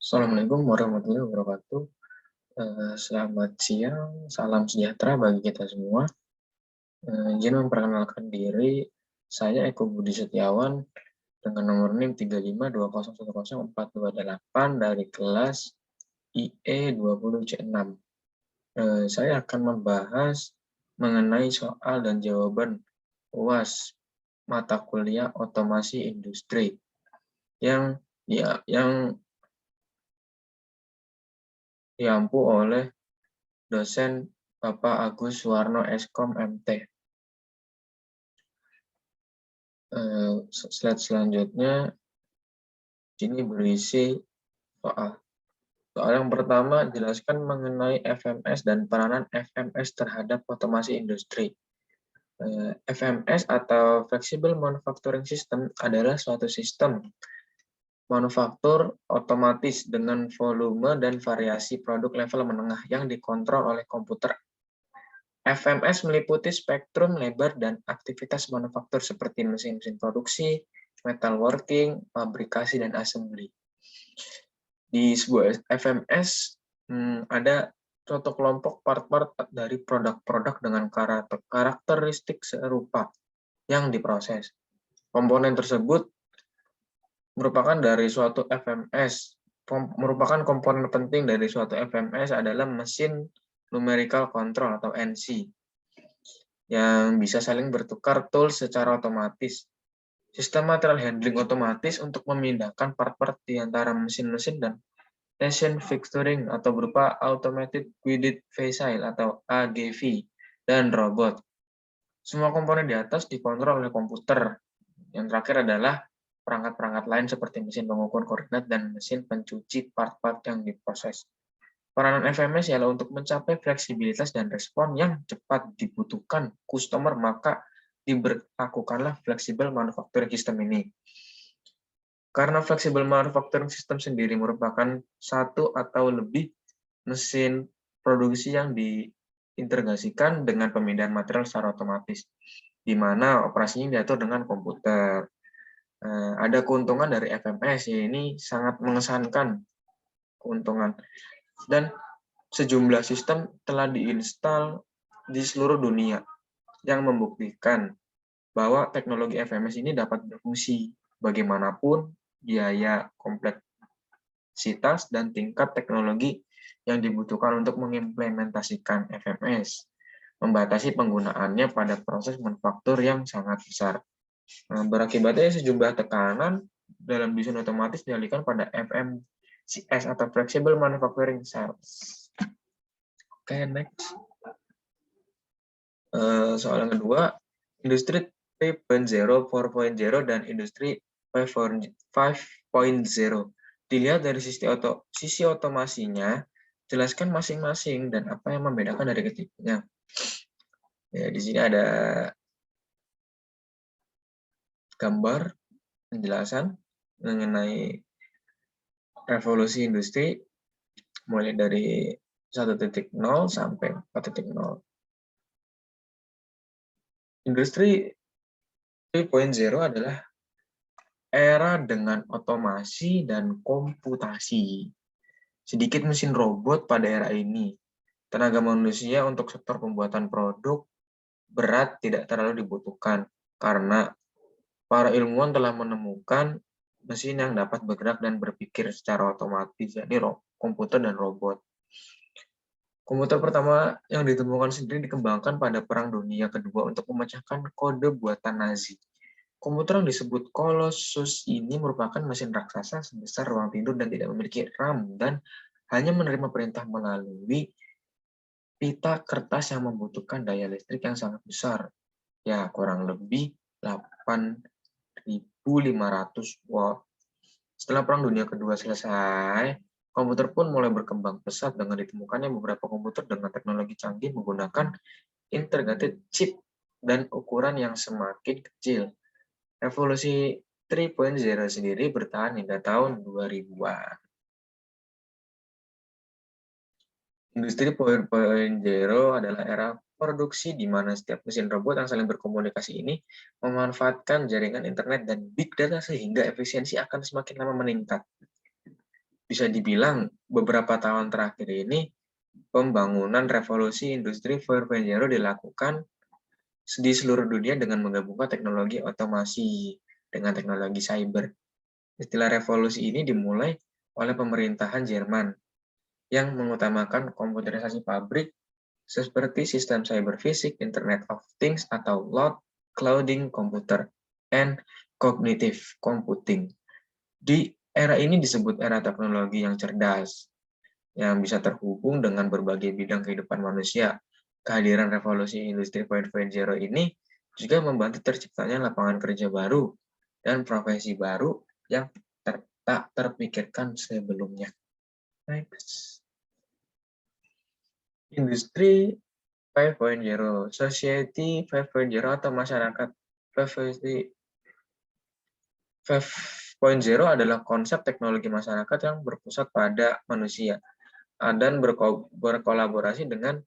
Assalamualaikum warahmatullahi wabarakatuh. Selamat siang, salam sejahtera bagi kita semua. Izin memperkenalkan diri, saya Eko Budi Setiawan dengan nomor NIM 3520101428 dari kelas IE 20C6. Saya akan membahas mengenai soal dan jawaban UAS mata kuliah otomasi industri yang diampu oleh dosen Bapak Agus Suwarno Eskom MT. Slide selanjutnya ini berisi soal. Soal yang pertama, jelaskan mengenai FMS dan peranan FMS terhadap otomasi industri. FMS atau Flexible Manufacturing System adalah suatu sistem manufaktur otomatis dengan volume dan variasi produk level menengah yang dikontrol oleh komputer. FMS meliputi spektrum lebar dan aktivitas manufaktur seperti mesin-mesin produksi, metalworking, fabrikasi, dan assembly. Di sebuah FMS ada suatu kelompok part-part dari produk-produk dengan karakteristik serupa yang diproses. Komponen tersebut merupakan komponen penting dari suatu FMS adalah mesin numerical control atau NC yang bisa saling bertukar tools secara otomatis. Sistem material handling otomatis untuk memindahkan part-part di antara mesin-mesin dan station fixturing atau berupa automated guided vehicle atau AGV dan robot. Semua komponen di atas dikontrol oleh komputer. Yang terakhir adalah perangkat-perangkat lain seperti mesin pengukur koordinat dan mesin pencuci part-part yang diproses. Peranan FMS ialah untuk mencapai fleksibilitas dan respon yang cepat dibutuhkan customer, maka diberlakukanlah flexible manufacturing system ini. Karena flexible manufacturing system sendiri merupakan satu atau lebih mesin produksi yang diintegrasikan dengan pemindahan material secara otomatis, di mana operasinya diatur dengan komputer. Ada keuntungan dari FMS, ini sangat mengesankan keuntungan. Dan sejumlah sistem telah diinstal di seluruh dunia yang membuktikan bahwa teknologi FMS ini dapat berfungsi bagaimanapun biaya, kompleksitas, dan tingkat teknologi yang dibutuhkan untuk mengimplementasikan FMS, membatasi penggunaannya pada proses manufaktur yang sangat besar. Berakibatnya sejumlah tekanan dalam desain otomatis dialihkan pada FMCS atau Flexible Manufacturing Cells. Oke, next. Soal yang kedua, industri 3.0, 4.0, dan industri 5.0. Dilihat dari sisi otomasinya, jelaskan masing-masing dan apa yang membedakan dari ketiganya. Ya, di sini ada gambar penjelasan mengenai revolusi industri mulai dari 1.0 sampai 4.0. Industri 3.0 adalah era dengan otomasi dan komputasi. Sedikit mesin robot pada era ini. Tenaga manusia untuk sektor pembuatan produk berat tidak terlalu dibutuhkan karena para ilmuwan telah menemukan mesin yang dapat bergerak dan berpikir secara otomatis, yakni komputer dan robot. Komputer pertama yang ditemukan sendiri dikembangkan pada Perang Dunia Kedua untuk memecahkan kode buatan Nazi. Komputer yang disebut Colossus ini merupakan mesin raksasa sebesar ruang tidur dan tidak memiliki RAM dan hanya menerima perintah melalui pita kertas yang membutuhkan daya listrik yang sangat besar. Ya, kurang lebih 8.500 watt. Setelah Perang Dunia Kedua selesai, komputer pun mulai berkembang pesat dengan ditemukannya beberapa komputer dengan teknologi canggih menggunakan integrated chip dan ukuran yang semakin kecil. Revolusi 3.0 sendiri bertahan hingga tahun 2000-an. Industri 4.0 adalah era produksi di mana setiap mesin robot yang saling berkomunikasi ini memanfaatkan jaringan internet dan big data sehingga efisiensi akan semakin lama meningkat. bisa dibilang beberapa tahun terakhir ini pembangunan revolusi industri 4.0 dilakukan di seluruh dunia dengan menggabungkan teknologi otomasi dengan teknologi cyber. Istilah revolusi ini dimulai oleh pemerintahan Jerman yang mengutamakan komputerisasi pabrik seperti sistem cyber fisik, Internet of Things atau clouding computer, and cognitive computing. Di era ini disebut era teknologi yang cerdas, yang bisa terhubung dengan berbagai bidang kehidupan manusia. Kehadiran revolusi industri 4.0 ini juga membantu terciptanya lapangan kerja baru dan profesi baru yang tak terpikirkan sebelumnya. Next. Industri 5.0, Society 5.0 atau masyarakat 5.0 adalah konsep teknologi masyarakat yang berpusat pada manusia dan berkolaborasi dengan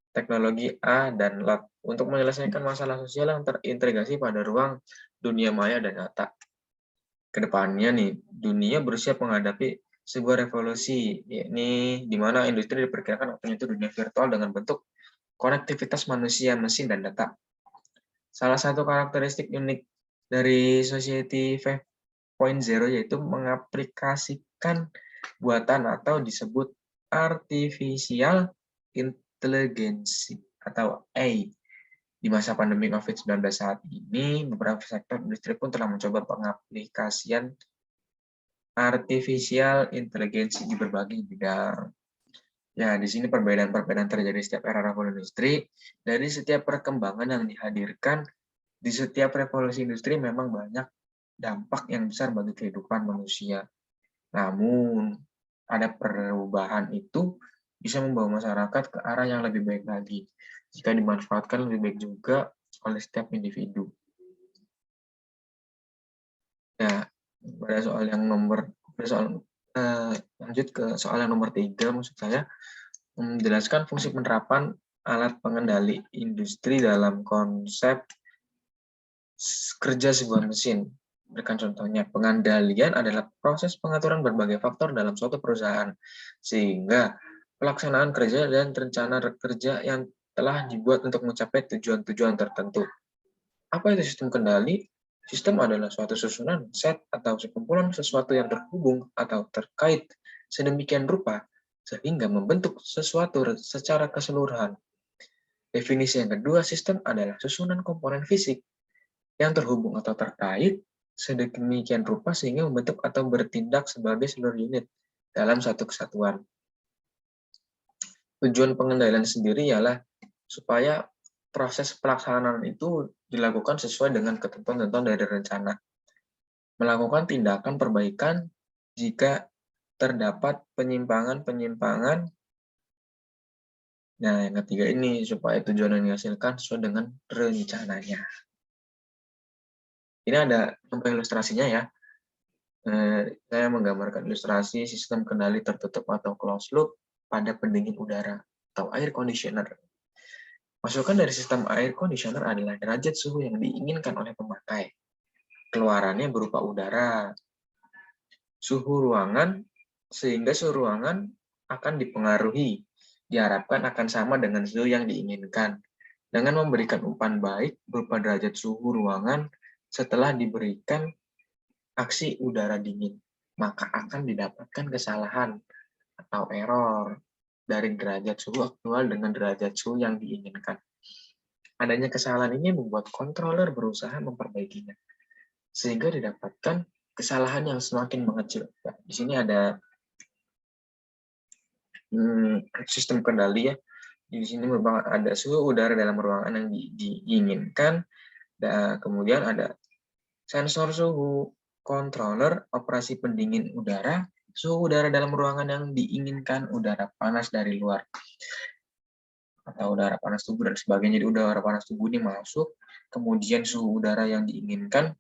teknologi A dan LAT untuk menyelesaikan masalah sosial yang terintegrasi pada ruang dunia maya dan nyata. Kedepannya nih, dunia bersiap menghadapi sebuah revolusi, yakni di mana industri diperkirakan akan menyentuh dunia virtual dengan bentuk konektivitas manusia, mesin, dan data. Salah satu karakteristik unik dari Society 5.0 yaitu mengaplikasikan buatan atau disebut artificial intelligence atau AI. Di masa pandemi COVID-19 saat ini, beberapa sektor industri pun telah mencoba pengaplikasian artificial intelligence di berbagai bidang. Ya, di sini perbedaan-perbedaan terjadi setiap era revolusi industri. Dari setiap perkembangan yang dihadirkan, di setiap revolusi industri memang banyak dampak yang besar bagi kehidupan manusia. Namun, ada perubahan itu bisa membawa masyarakat ke arah yang lebih baik lagi, jika dimanfaatkan lebih baik juga oleh setiap individu. Ya, pada soal yang lanjut ke soal yang nomor 3, maksud saya, menjelaskan fungsi penerapan alat pengendali industri dalam konsep kerja sebuah mesin. Berikan contohnya, pengendalian adalah proses pengaturan berbagai faktor dalam suatu perusahaan, sehingga pelaksanaan kerja dan rencana kerja yang telah dibuat untuk mencapai tujuan-tujuan tertentu. Apa itu sistem kendali? Sistem adalah suatu susunan, set, atau sekumpulan sesuatu yang terhubung atau terkait sedemikian rupa, sehingga membentuk sesuatu secara keseluruhan. Definisi yang kedua, sistem adalah susunan komponen fisik yang terhubung atau terkait sedemikian rupa sehingga membentuk atau bertindak sebagai seluruh unit dalam satu kesatuan. Tujuan pengendalian sendiri ialah supaya proses pelaksanaan itu dilakukan sesuai dengan ketentuan-ketentuan dari rencana. Melakukan tindakan perbaikan jika terdapat penyimpangan-penyimpangan. Nah, yang ketiga ini supaya tujuan yang dihasilkan sesuai dengan rencananya. Ini ada contoh ilustrasinya ya. Saya menggambarkan ilustrasi sistem kendali tertutup atau closed loop pada pendingin udara atau air conditioner. Masukan dari sistem air conditioner adalah derajat suhu yang diinginkan oleh pemakai. Keluarannya berupa udara. Suhu ruangan, sehingga suhu ruangan akan dipengaruhi. Diharapkan akan sama dengan suhu yang diinginkan. Dengan memberikan umpan baik berupa derajat suhu ruangan setelah diberikan aksi udara dingin, maka akan didapatkan kesalahan atau error dari derajat suhu aktual dengan derajat suhu yang diinginkan. Adanya kesalahan ini membuat controller berusaha memperbaikinya, sehingga didapatkan kesalahan yang semakin mengecil. Di sini ada sistem kendali ya. Di sini merupakan ada suhu udara dalam ruangan yang diinginkan, dan kemudian ada sensor suhu, controller, operasi pendingin udara, suhu udara dalam ruangan yang diinginkan, udara panas dari luar, atau udara panas tubuh dan sebagainya. Jadi udara panas tubuh ini masuk, kemudian suhu udara yang diinginkan,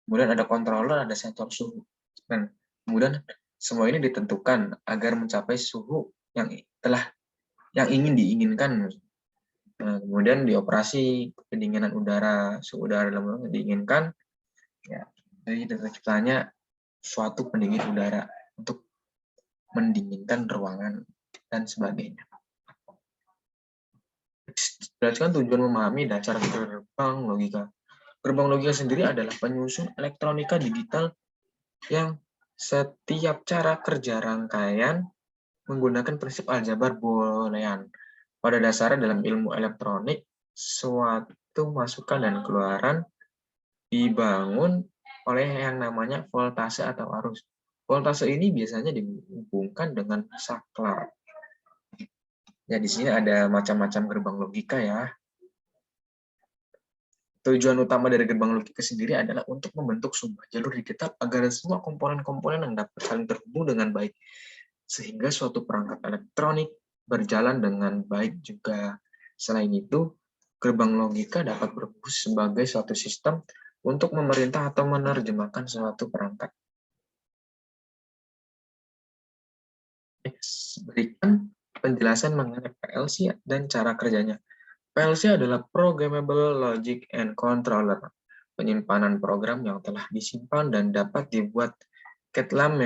kemudian ada controller, ada sensor suhu. Dan kemudian semua ini ditentukan agar mencapai suhu yang ingin diinginkan. Nah, kemudian dioperasi pendinginan udara, suhu udara dalam ruangan yang diinginkan. Ya, jadi terciptanya suatu pendingin udara untuk mendinginkan ruangan, dan sebagainya. Jelaskan tujuan memahami dasar gerbang logika. Gerbang logika sendiri adalah penyusun elektronika digital yang setiap cara kerja rangkaian menggunakan prinsip aljabar boolean. Pada dasarnya dalam ilmu elektronik, suatu masukan dan keluaran dibangun oleh yang namanya voltase atau arus. Voltase ini biasanya dihubungkan dengan saklar. Ya, di sini ada macam-macam gerbang logika ya. Tujuan utama dari gerbang logika sendiri adalah untuk membentuk sebuah jalur digital agar semua komponen-komponen yang dapat saling terhubung dengan baik, sehingga suatu perangkat elektronik berjalan dengan baik juga. Selain itu, gerbang logika dapat berfungsi sebagai suatu sistem untuk memerintah atau menerjemahkan suatu perangkat. Berikan penjelasan mengenai PLC dan cara kerjanya. PLC adalah Programmable Logic and Controller, penyimpanan program yang telah disimpan dan dapat dibuat ke dalam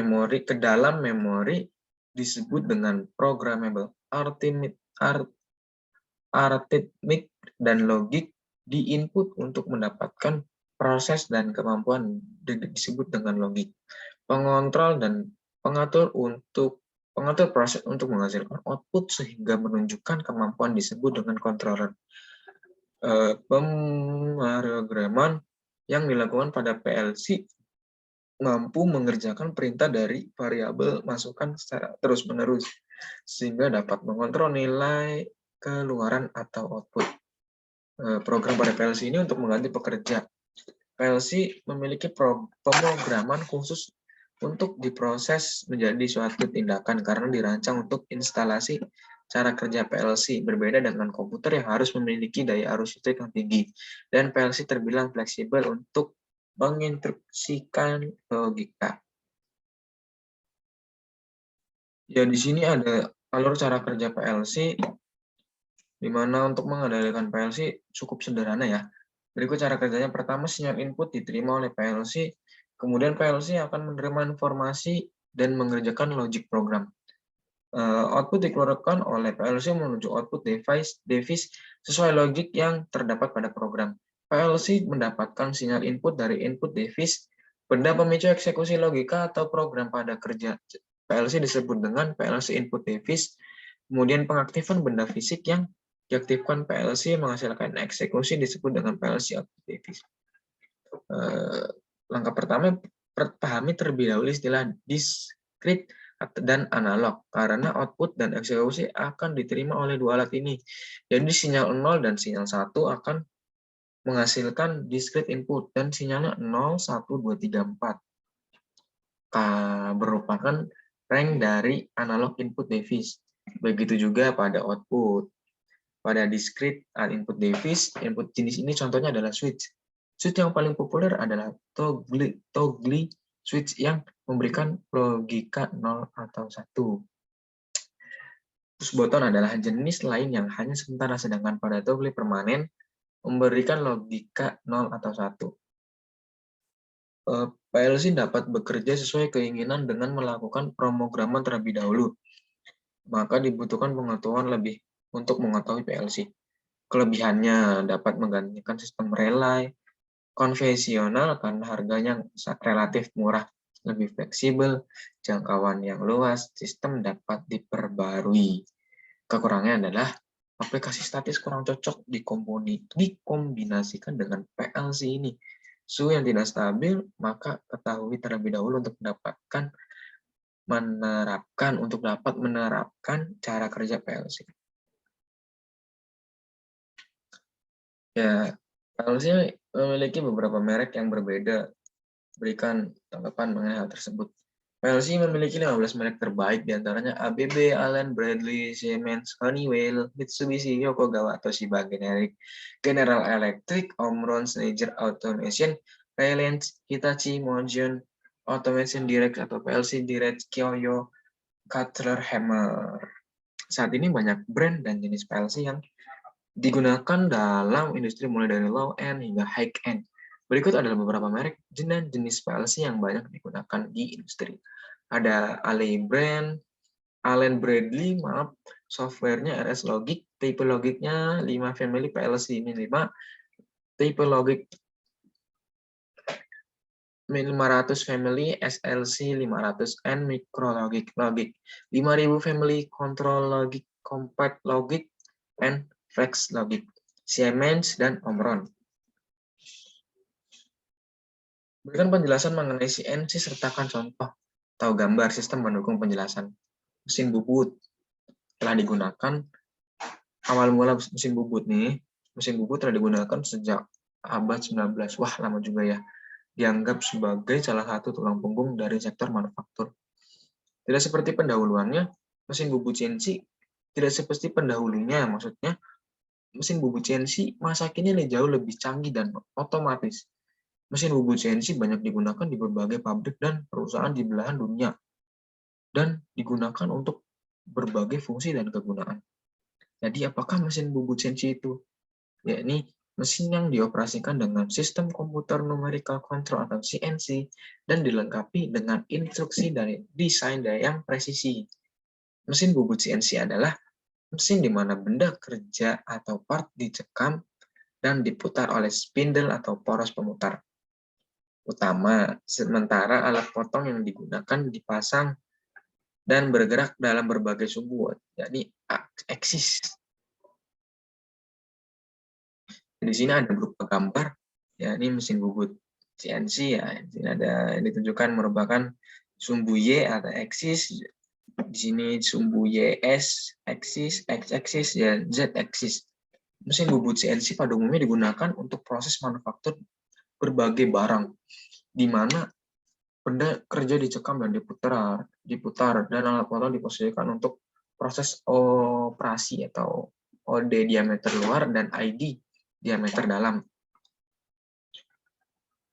memori disebut dengan programmable. Arithmetic dan logik di input untuk mendapatkan proses dan kemampuan disebut dengan logik. Pengontrol dan pengatur proses untuk menghasilkan output sehingga menunjukkan kemampuan disebut dengan controller. Pemrograman yang dilakukan pada PLC mampu mengerjakan perintah dari variabel masukan secara terus-menerus sehingga dapat mengontrol nilai keluaran atau output. Program pada PLC ini untuk mengganti pekerja. PLC memiliki pemrograman khusus untuk diproses menjadi suatu tindakan karena dirancang untuk instalasi cara kerja PLC berbeda dengan komputer yang harus memiliki daya arus listrik yang tinggi, dan PLC terbilang fleksibel untuk menginstruksikan logika. Ya, di sini ada alur cara kerja PLC, di mana untuk mengendalikan PLC cukup sederhana ya. Berikut cara kerjanya. Pertama, sinyal input diterima oleh PLC, kemudian PLC akan menerima informasi dan mengerjakan logic program. Output dikeluarkan oleh PLC menuju output device sesuai logik yang terdapat pada program. PLC mendapatkan sinyal input dari input device, benda pemicu eksekusi logika atau program pada kerja PLC disebut dengan PLC input device. Kemudian pengaktifan benda fisik yang diaktifkan PLC menghasilkan eksekusi disebut dengan PLC output device. Langkah pertama, pahami terlebih dahulu istilah diskrit dan analog, karena output dan eksekusi akan diterima oleh dua alat ini. Jadi sinyal 0 dan sinyal 1 akan menghasilkan discrete input, dan sinyalnya 0, 1, 2, 3, 4 merupakan rank dari analog input device. Begitu juga pada output. Pada discrete input device, input jenis ini contohnya adalah switch. Switch yang paling populer adalah toggle switch yang memberikan logika 0 atau 1. Push button adalah jenis lain yang hanya sementara, sedangkan pada toggle permanen memberikan logika 0 atau 1. PLC dapat bekerja sesuai keinginan dengan melakukan pemrograman terlebih dahulu. Maka dibutuhkan pengetahuan lebih untuk mengetahui PLC. Kelebihannya dapat menggantikan sistem relay konvensional karena harganya relatif murah, lebih fleksibel, jangkauan yang luas, sistem dapat diperbarui. Kekurangannya adalah aplikasi statis kurang cocok dikombinasikan dengan PLC ini. Suhu yang tidak stabil, maka ketahui terlebih dahulu untuk dapat menerapkan cara kerja PLC. Ya, PLC memiliki beberapa merek yang berbeda. Berikan tanggapan mengenai hal tersebut. PLC memiliki 15 merek terbaik, diantaranya ABB, Allen, Bradley, Siemens, Honeywell, Mitsubishi, Yokogawa, Toshiba, General Electric, Omron, Schneider Automation, Reliance, Hitachi, Motion, Automation Direct atau PLC Direct, Kyoyo, Cutler, Hammer. Saat ini banyak brand dan jenis PLC yang digunakan dalam industri mulai dari low end hingga high end. Berikut adalah beberapa merek dan jenis PLC yang banyak digunakan di industri. Ada Ali brand, Allen Bradley, maaf, softwarenya RS Logic, tipe logiknya 5 family PLC ini 5, tipe logik 500 family SLC 500N micro logic 5000 family control logic compact logic and flex logic Siemens dan Omron. Berikan penjelasan mengenai CNC sertakan contoh atau gambar sistem mendukung penjelasan. Mesin bubut telah digunakan awal mula mesin bubut telah digunakan sejak abad 19. Wah, lama juga ya. Dianggap sebagai salah satu tulang punggung dari sektor manufaktur. Tidak seperti pendahuluannya, mesin bubut CNC tidak seperti pendahulunya, maksudnya mesin bubut CNC masa kini jauh lebih canggih dan otomatis. Mesin bubut CNC banyak digunakan di berbagai pabrik dan perusahaan di belahan dunia dan digunakan untuk berbagai fungsi dan kegunaan. Jadi apakah mesin bubut CNC itu? Yakni mesin yang dioperasikan dengan sistem komputer numerical control atau CNC dan dilengkapi dengan instruksi dari desain yang presisi. Mesin bubut CNC adalah mesin di mana benda kerja atau part dicekam dan diputar oleh spindle atau poros pemutar utama, sementara alat potong yang digunakan dipasang dan bergerak dalam berbagai sumbu, yakni aksis. Di sini ada berupa gambar, ya ini mesin bubut CNC ya. Di sini ada yang ditunjukkan merupakan sumbu Y atau aksis. Di sini sumbu YS, aksis, X aksis, ya Z aksis. Mesin bubut CNC pada umumnya digunakan untuk proses manufaktur berbagai barang, di mana benda kerja dicekam dan diputar dan alat potong diposisikan untuk proses operasi atau OD diameter luar dan ID diameter dalam,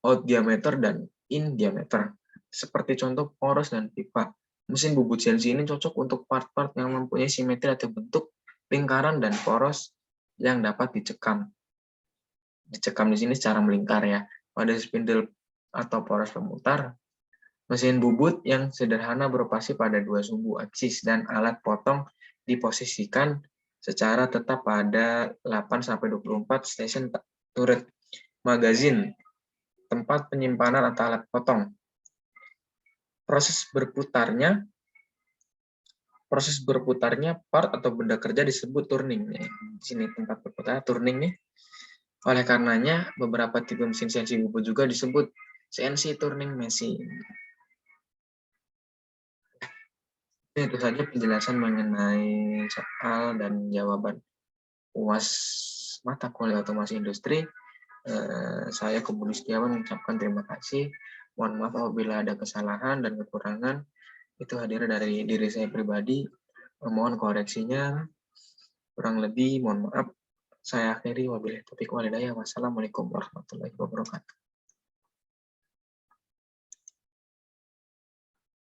out diameter dan in diameter. Seperti contoh poros dan pipa. Mesin bubut CNC ini cocok untuk part-part yang mempunyai simetri atau bentuk lingkaran dan poros yang dapat dicekam. Dicekam di sini secara melingkar ya. Pada spindle atau poros pemutar, mesin bubut yang sederhana beroperasi pada dua sumbu aksis dan alat potong diposisikan secara tetap pada 8-24 stasiun turret magazin, tempat penyimpanan atau alat potong. Proses berputarnya part atau benda kerja disebut turning. Di sini tempat berputar turning nih. Oleh karenanya, beberapa tipe mesin CNC bubut juga disebut CNC turning machine. Itu saja penjelasan mengenai soal dan jawaban UAS mata kuliah otomasi industri. Saya Kubudi Setiawan mengucapkan terima kasih. Mohon maaf apabila ada kesalahan dan kekurangan. Itu hadir dari diri saya pribadi. Mohon koreksinya. Kurang lebih mohon maaf. Saya akhiri wabillahi taufiq wal hidayah. Wassalamualaikum warahmatullahi wabarakatuh.